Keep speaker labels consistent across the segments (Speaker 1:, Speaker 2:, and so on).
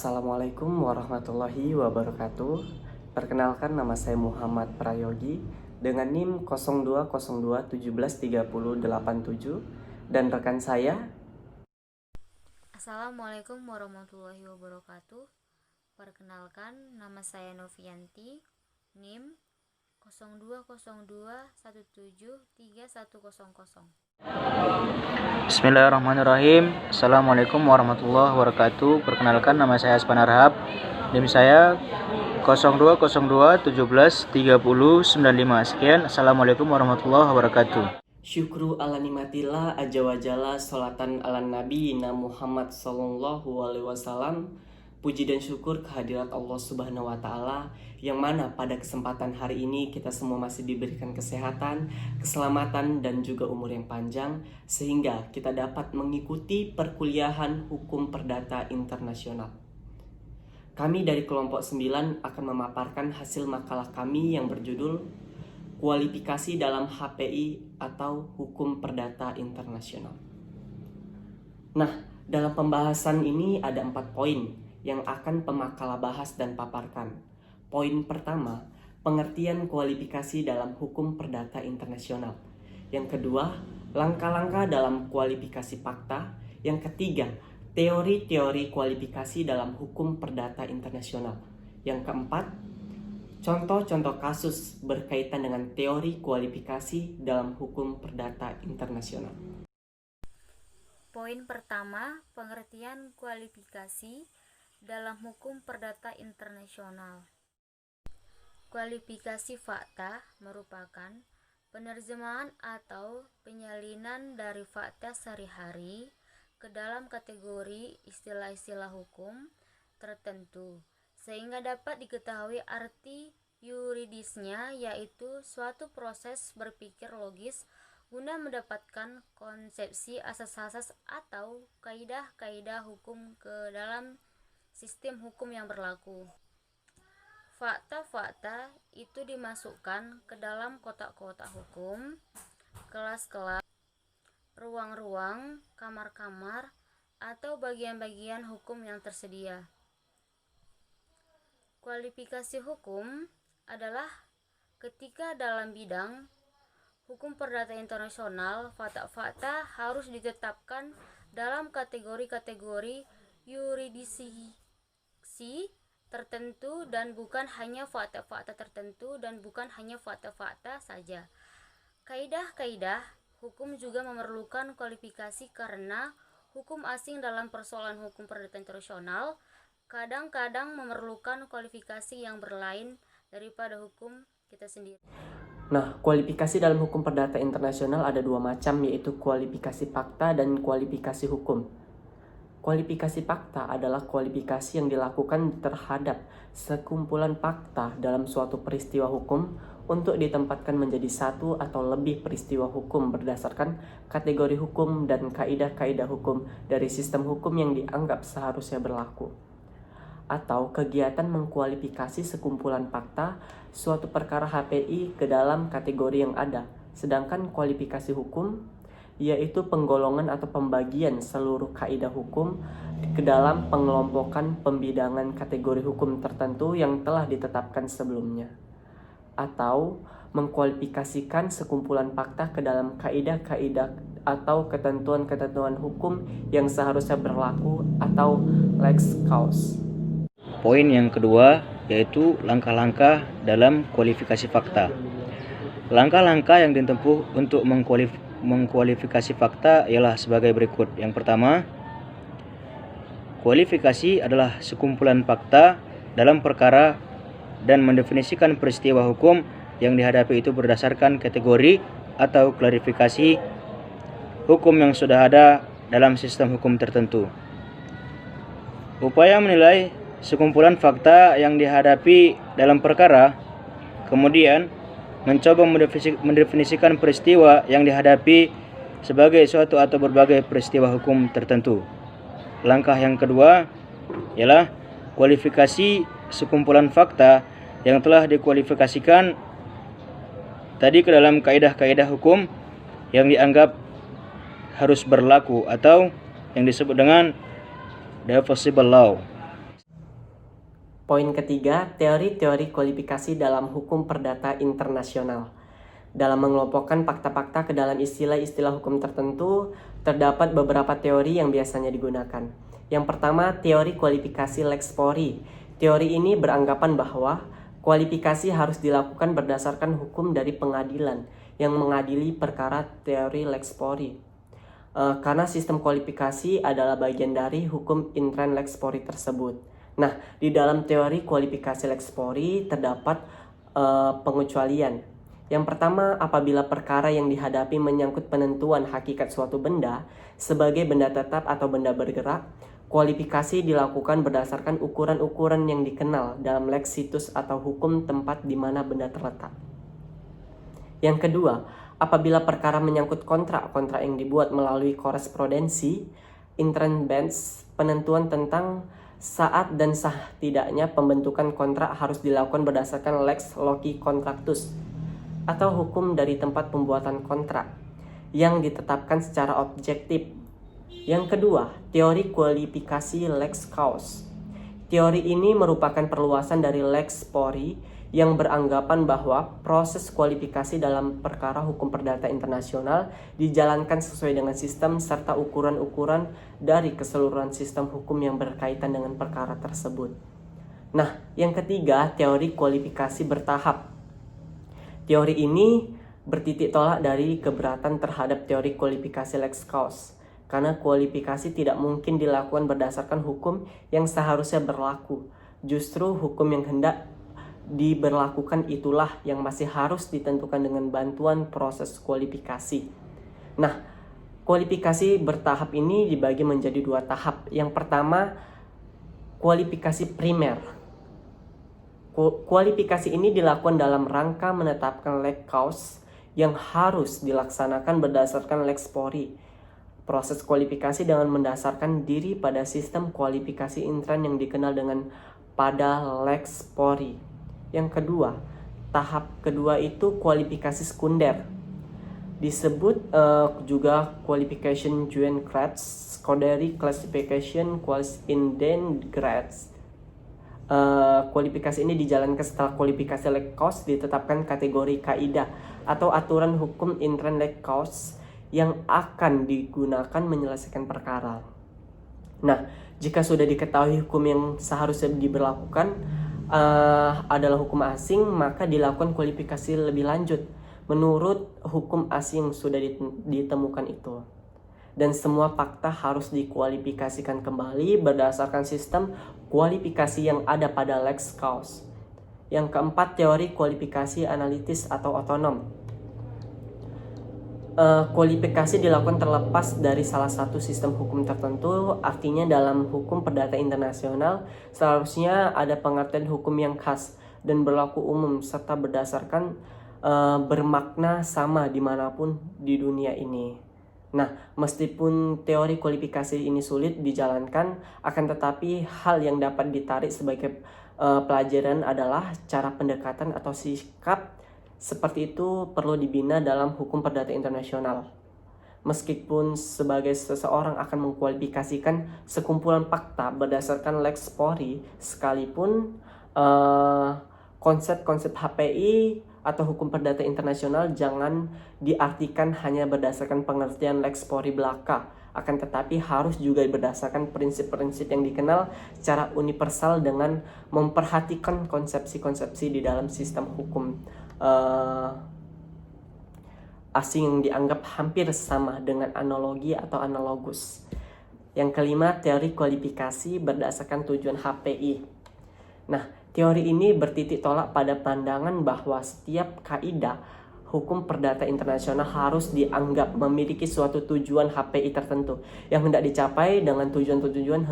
Speaker 1: Assalamualaikum warahmatullahi wabarakatuh. Perkenalkan, nama saya Muhammad Prayogi dengan NIM 0202173087 dan rekan saya.
Speaker 2: Assalamualaikum warahmatullahi wabarakatuh. Perkenalkan, nama saya Novianti, NIM 0202173100.
Speaker 3: Bismillahirrahmanirrahim. Assalamualaikum warahmatullahi wabarakatuh. Perkenalkan, nama saya Aspan Arhab. NIM saya 0202173095. Sekian. Assalamualaikum warahmatullahi wabarakatuh.
Speaker 1: Syukru ala nimatillah aja wajalla, sholatan ala nabi Muhammad sallallahu alaihi wasallam. Puji dan syukur kehadirat Allah Subhanahu wa Ta'ala, yang mana pada kesempatan hari ini kita semua masih diberikan kesehatan, keselamatan, dan juga umur yang panjang, sehingga kita dapat mengikuti perkuliahan hukum perdata internasional. Kami dari kelompok 9 akan memaparkan hasil makalah kami yang berjudul Kualifikasi dalam HPI atau Hukum Perdata Internasional. Nah, dalam pembahasan ini ada 4 poin yang akan pemakalah bahas dan paparkan. Poin pertama, pengertian kualifikasi dalam hukum perdata internasional. Yang kedua, langkah-langkah dalam kualifikasi fakta. Yang ketiga, teori-teori kualifikasi dalam hukum perdata internasional. Yang keempat, contoh-contoh kasus berkaitan dengan teori kualifikasi dalam hukum perdata internasional.
Speaker 2: Poin pertama, pengertian kualifikasi dalam hukum perdata internasional. Kualifikasi fakta merupakan penerjemahan atau penyalinan dari fakta sehari-hari ke dalam kategori istilah-istilah hukum tertentu, sehingga dapat diketahui arti yuridisnya, yaitu suatu proses berpikir logis guna mendapatkan konsepsi asas-asas atau kaidah-kaidah hukum ke dalam sistem hukum yang berlaku. Fakta-fakta itu dimasukkan ke dalam kotak-kotak hukum, kelas-kelas, ruang-ruang, kamar-kamar, atau bagian-bagian hukum yang tersedia. Kualifikasi hukum adalah ketika dalam bidang hukum perdata internasional, fakta-fakta harus ditetapkan dalam kategori-kategori yuridisi tertentu dan bukan hanya fakta-fakta tertentu dan bukan hanya fakta-fakta saja. Kaidah-kaidah hukum juga memerlukan kualifikasi karena hukum asing dalam persoalan hukum perdata internasional kadang-kadang memerlukan kualifikasi yang berlain daripada hukum kita sendiri.
Speaker 1: Nah, kualifikasi dalam hukum perdata internasional ada 2 macam, yaitu kualifikasi fakta dan kualifikasi hukum. Kualifikasi fakta adalah kualifikasi yang dilakukan terhadap sekumpulan fakta dalam suatu peristiwa hukum untuk ditempatkan menjadi satu atau lebih peristiwa hukum berdasarkan kategori hukum dan kaidah-kaidah hukum dari sistem hukum yang dianggap seharusnya berlaku. Atau kegiatan mengkualifikasi sekumpulan fakta suatu perkara HPI ke dalam kategori yang ada. Sedangkan kualifikasi hukum yaitu penggolongan atau pembagian seluruh kaidah hukum ke dalam pengelompokan pembidangan kategori hukum tertentu yang telah ditetapkan sebelumnya, atau mengkualifikasikan sekumpulan fakta ke dalam kaidah-kaidah atau ketentuan-ketentuan hukum yang seharusnya berlaku atau lex causa.
Speaker 3: Poin yang kedua yaitu langkah-langkah dalam kualifikasi fakta. Langkah-langkah yang ditempuh untuk mengkualifikasi fakta ialah sebagai berikut. Yang pertama, kualifikasi adalah sekumpulan fakta dalam perkara dan mendefinisikan peristiwa hukum yang dihadapi itu berdasarkan kategori atau klarifikasi hukum yang sudah ada dalam sistem hukum tertentu. Upaya menilai sekumpulan fakta yang dihadapi dalam perkara, kemudian mencoba mendefinisikan peristiwa yang dihadapi sebagai suatu atau berbagai peristiwa hukum tertentu. Langkah yang kedua ialah kualifikasi sekumpulan fakta yang telah dikualifikasikan tadi ke dalam kaidah-kaidah hukum yang dianggap harus berlaku atau yang disebut dengan divisible law.
Speaker 1: Poin ketiga, teori-teori kualifikasi dalam hukum perdata internasional. Dalam mengelompokkan fakta-fakta ke dalam istilah-istilah hukum tertentu, terdapat beberapa teori yang biasanya digunakan. Yang pertama, teori kualifikasi lex fori. Teori ini beranggapan bahwa kualifikasi harus dilakukan berdasarkan hukum dari pengadilan yang mengadili perkara teori lex fori. Karena sistem kualifikasi adalah bagian dari hukum intern lex fori tersebut. Nah, di dalam teori kualifikasi lex fori terdapat pengecualian. Yang pertama, apabila perkara yang dihadapi menyangkut penentuan hakikat suatu benda sebagai benda tetap atau benda bergerak, kualifikasi dilakukan berdasarkan ukuran-ukuran yang dikenal dalam lexitus atau hukum tempat di mana benda terletak. Yang kedua, apabila perkara menyangkut kontrak yang dibuat melalui korespondensi, intern bench, penentuan tentang saat dan sah tidaknya pembentukan kontrak harus dilakukan berdasarkan lex loci contractus atau hukum dari tempat pembuatan kontrak yang ditetapkan secara objektif. Yang kedua, teori kualifikasi lex causa. Teori ini merupakan perluasan dari lex fori yang beranggapan bahwa proses kualifikasi dalam perkara hukum perdata internasional dijalankan sesuai dengan sistem serta ukuran-ukuran dari keseluruhan sistem hukum yang berkaitan dengan perkara tersebut. Nah, yang ketiga, teori kualifikasi bertahap. Teori ini bertitik tolak dari keberatan terhadap teori kualifikasi lex causa, karena kualifikasi tidak mungkin dilakukan berdasarkan hukum yang seharusnya berlaku. Justru hukum yang hendak diberlakukan itulah yang masih harus ditentukan dengan bantuan proses kualifikasi. Nah, kualifikasi bertahap ini dibagi menjadi dua tahap. Yang pertama, kualifikasi primer. Kualifikasi ini dilakukan dalam rangka menetapkan lex causa yang harus dilaksanakan berdasarkan lex fori. Proses kualifikasi dengan mendasarkan diri pada sistem kualifikasi intern yang dikenal dengan pada lex fori. Yang kedua, tahap kedua itu kualifikasi sekunder. Disebut juga qualification joint grades, secondary classification quals indent grades. Kualifikasi ini dijalankan setelah kualifikasi lex causa ditetapkan kategori kaidah atau aturan hukum intern lex causa yang akan digunakan menyelesaikan perkara. Nah, jika sudah diketahui hukum yang seharusnya diberlakukan adalah hukum asing, maka dilakukan kualifikasi lebih lanjut menurut hukum asing yang sudah ditemukan itu. Dan semua fakta harus dikualifikasikan kembali berdasarkan sistem kualifikasi yang ada pada lex causa. Yang keempat, teori kualifikasi analitis atau otonom. Kualifikasi dilakukan terlepas dari salah satu sistem hukum tertentu. Artinya dalam hukum perdata internasional seharusnya ada pengertian hukum yang khas dan berlaku umum serta berdasarkan bermakna sama dimanapun di dunia ini. Nah, meskipun teori kualifikasi ini sulit dijalankan, akan tetapi hal yang dapat ditarik sebagai pelajaran adalah cara pendekatan atau sikap seperti itu perlu dibina dalam hukum perdata internasional. Meskipun sebagai seseorang akan mengkualifikasikan sekumpulan fakta berdasarkan lex fori, sekalipun konsep-konsep HPI atau hukum perdata internasional jangan diartikan hanya berdasarkan pengertian lex fori belaka, akan tetapi harus juga berdasarkan prinsip-prinsip yang dikenal secara universal dengan memperhatikan konsepsi-konsepsi di dalam sistem hukum asing yang dianggap hampir sama dengan analogi atau analogus. Yang kelima, teori kualifikasi berdasarkan tujuan HPI. Nah, teori ini bertitik tolak pada pandangan bahwa setiap kaidah hukum perdata internasional harus dianggap memiliki suatu tujuan HPI tertentu yang hendak dicapai. Dengan tujuan-tujuan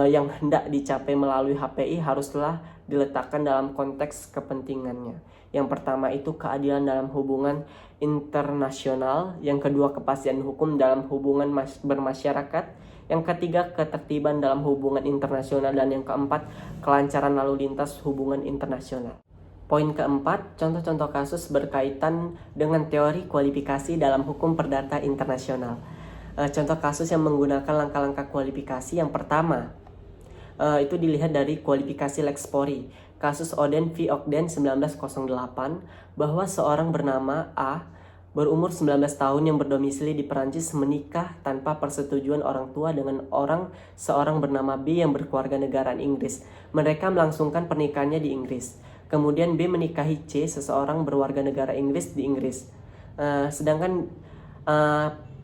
Speaker 1: yang hendak dicapai melalui HPI haruslah diletakkan dalam konteks kepentingannya. Yang pertama itu keadilan dalam hubungan internasional, yang kedua kepastian hukum dalam hubungan bermasyarakat, yang ketiga ketertiban dalam hubungan internasional, dan yang keempat kelancaran lalu lintas hubungan internasional. Poin keempat, contoh-contoh kasus berkaitan dengan teori kualifikasi dalam hukum perdata internasional. Contoh kasus yang menggunakan langkah-langkah kualifikasi. Yang pertama, Itu dilihat dari kualifikasi Lex Pori, kasus Oden v. Ogden 1908, bahwa seorang bernama A berumur 19 tahun yang berdomisili di Perancis menikah tanpa persetujuan orang tua dengan seorang bernama B yang berkeluarga negaraan Inggris. Mereka melangsungkan pernikahannya di Inggris. Kemudian B menikahi C, seseorang berwarga negara Inggris di Inggris. Sedangkan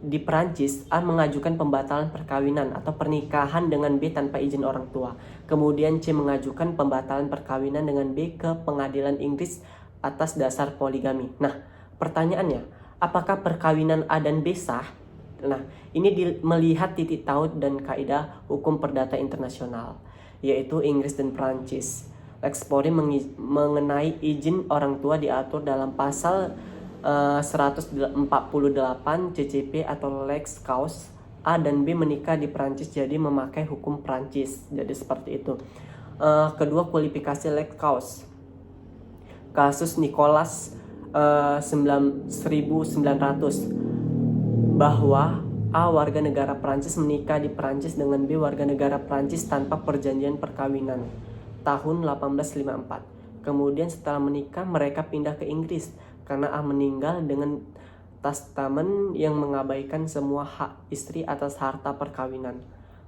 Speaker 1: di Perancis, A mengajukan pembatalan perkawinan atau pernikahan dengan B tanpa izin orang tua. Kemudian C mengajukan pembatalan perkawinan dengan B ke pengadilan Inggris atas dasar poligami. Nah, pertanyaannya, apakah perkawinan A dan B sah? Nah, ini melihat titik taut dan kaidah hukum perdata internasional, yaitu Inggris dan Perancis. Lex Pori mengenai izin orang tua diatur dalam pasal 148 CCP atau Lex Cause. A dan B menikah di Perancis, jadi memakai hukum Perancis. Jadi seperti itu. Kedua, kualifikasi Lex Cause. Kasus Nicholas 1900, bahwa A warga negara Prancis menikah di Prancis dengan B warga negara Prancis tanpa perjanjian perkawinan tahun 1854. Kemudian setelah menikah mereka pindah ke Inggris karena A meninggal dengan testamen yang mengabaikan semua hak istri atas harta perkawinan.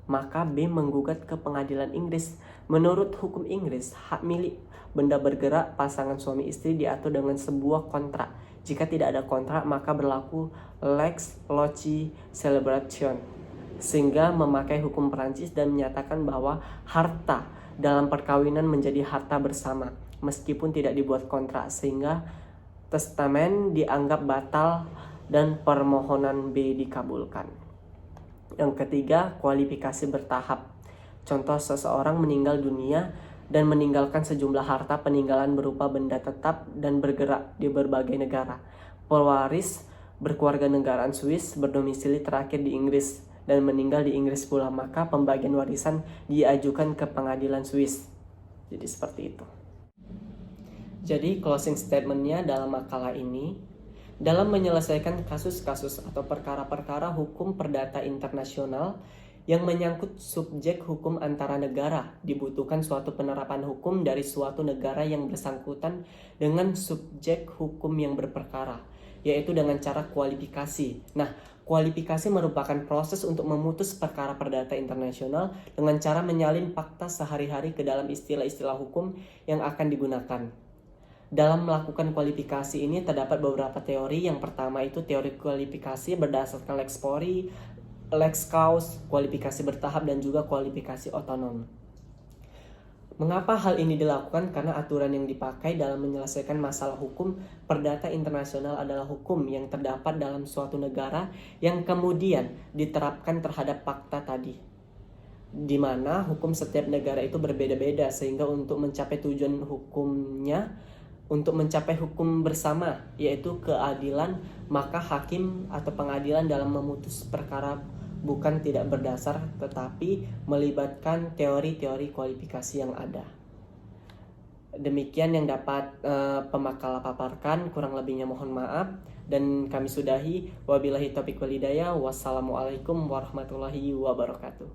Speaker 1: Maka B menggugat ke pengadilan Inggris. Menurut hukum Inggris, hak milik benda bergerak pasangan suami istri diatur dengan sebuah kontrak. Jika tidak ada kontrak, maka berlaku Lex Loci Celebration, sehingga memakai hukum Perancis dan menyatakan bahwa harta dalam perkawinan menjadi harta bersama meskipun tidak dibuat kontrak, sehingga testamen dianggap batal dan permohonan B dikabulkan. Yang ketiga, kualifikasi bertahap. Contoh, seseorang meninggal dunia dan meninggalkan sejumlah harta peninggalan berupa benda tetap dan bergerak di berbagai negara. Pewaris berkeluarga negaraan Swiss berdomisili terakhir di Inggris dan meninggal di Inggris pula, maka pembagian warisan diajukan ke pengadilan Swiss. Jadi seperti itu. Jadi closing statementnya dalam makalah ini, dalam menyelesaikan kasus-kasus atau perkara-perkara hukum perdata internasional yang menyangkut subjek hukum antara negara, dibutuhkan suatu penerapan hukum dari suatu negara yang bersangkutan dengan subjek hukum yang berperkara, yaitu dengan cara kualifikasi. Nah, kualifikasi merupakan proses untuk memutus perkara perdata internasional dengan cara menyalin fakta sehari-hari ke dalam istilah-istilah hukum yang akan digunakan. Dalam melakukan kualifikasi ini terdapat beberapa teori. Yang pertama itu teori kualifikasi berdasarkan Lex Pori, Lex Cause, kualifikasi bertahap, dan juga kualifikasi otonom. Mengapa hal ini dilakukan? Karena aturan yang dipakai dalam menyelesaikan masalah hukum perdata internasional adalah hukum yang terdapat dalam suatu negara yang kemudian diterapkan terhadap fakta tadi, di mana hukum setiap negara itu berbeda-beda, sehingga untuk mencapai tujuan hukumnya, untuk mencapai hukum bersama, yaitu keadilan, maka hakim atau pengadilan dalam memutus perkara bukan tidak berdasar, tetapi melibatkan teori-teori kualifikasi yang ada. Demikian yang dapat pemakalah paparkan, kurang lebihnya mohon maaf, dan kami sudahi. Wabillahi taufiq wal hidayah. Wassalamualaikum warahmatullahi wabarakatuh.